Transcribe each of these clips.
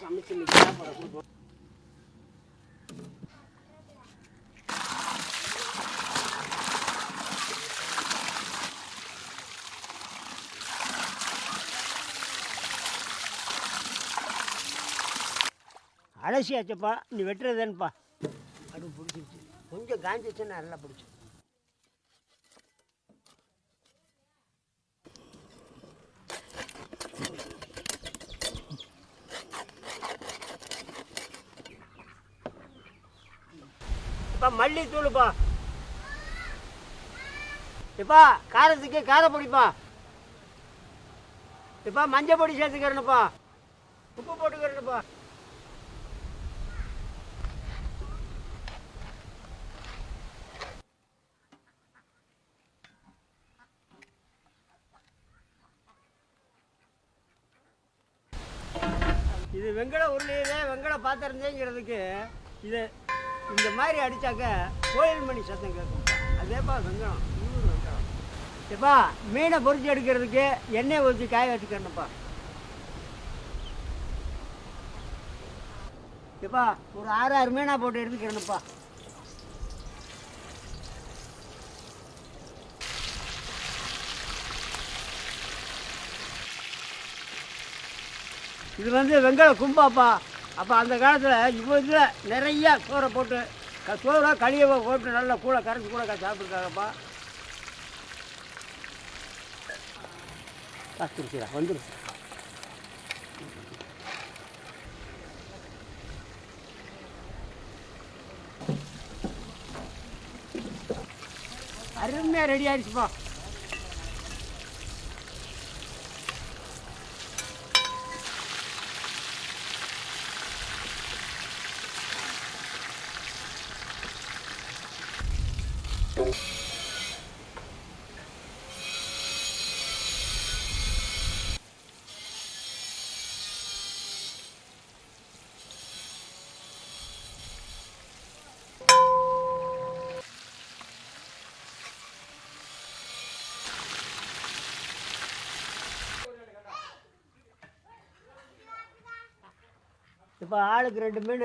சமைச்சு கொடுப்போம். அலசியாச்சப்பா, நீ வெட்டுறதுன்னுப்பா. அது பிடிச்சிருச்சு, கொஞ்சம் காஞ்சிச்சுன்னா நல்லா பிடிச்சி. இப்போ மல்லித்தூளுப்பா. இப்போ காரத்துக்கு காரப்பொடிப்பா. இப்போ மஞ்சள் பொடி சேர்த்துக்கிறேன்னுப்பா. உப்பு போட்டுக்கிறேன்னுப்பா. இது வெங்கல உருளையிலே வெங்கல பாத்திரங்கிறதுக்கு இது இந்த மாதிரி அடித்தாக்க கோயில் மணி சத்தம் கேட்கும். அதேப்பா வெங்கலம், இன்னொரு வெங்கலம். எப்பா மீனை பொரிச்சு எடுக்கிறதுக்கு எண்ணெய் ஊற்றி காய வச்சுக்கிறேன்ப்பா. எப்பா ஒரு 6 மீனாக போட்டு எடுத்துக்கிறேன்ப்பா. இது வந்து வெங்கல கும்பாப்பா. அப்போ அந்த காலத்தில் இப்போ இதில் நிறையா சோறை போட்டு சோறை களியை போட்டு நல்லா கூழ கரைச்சி கூட சாப்பிட்ருக்காங்கப்பா. காத்துருச்சுடா வந்துடும். அருமையாக ரெடி ஆகிடுச்சுப்பா. இப்போ ஆளுக்கு 2 மீன்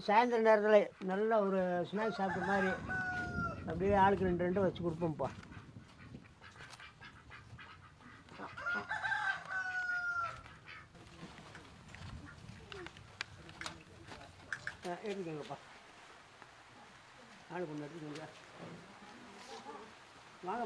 சாயந்தர நேரத்தில் நல்ல ஒரு ஸ்நாக்ஸ் சாப்பிட்ட மாதிரி அப்படியே ஆளுக்கு 2 வச்சு கொடுப்போம்ப்பா. எடுத்துக்கோங்கப்பா, ஆளுக்கு 1 எடுத்துக்கோங்க வாங்க.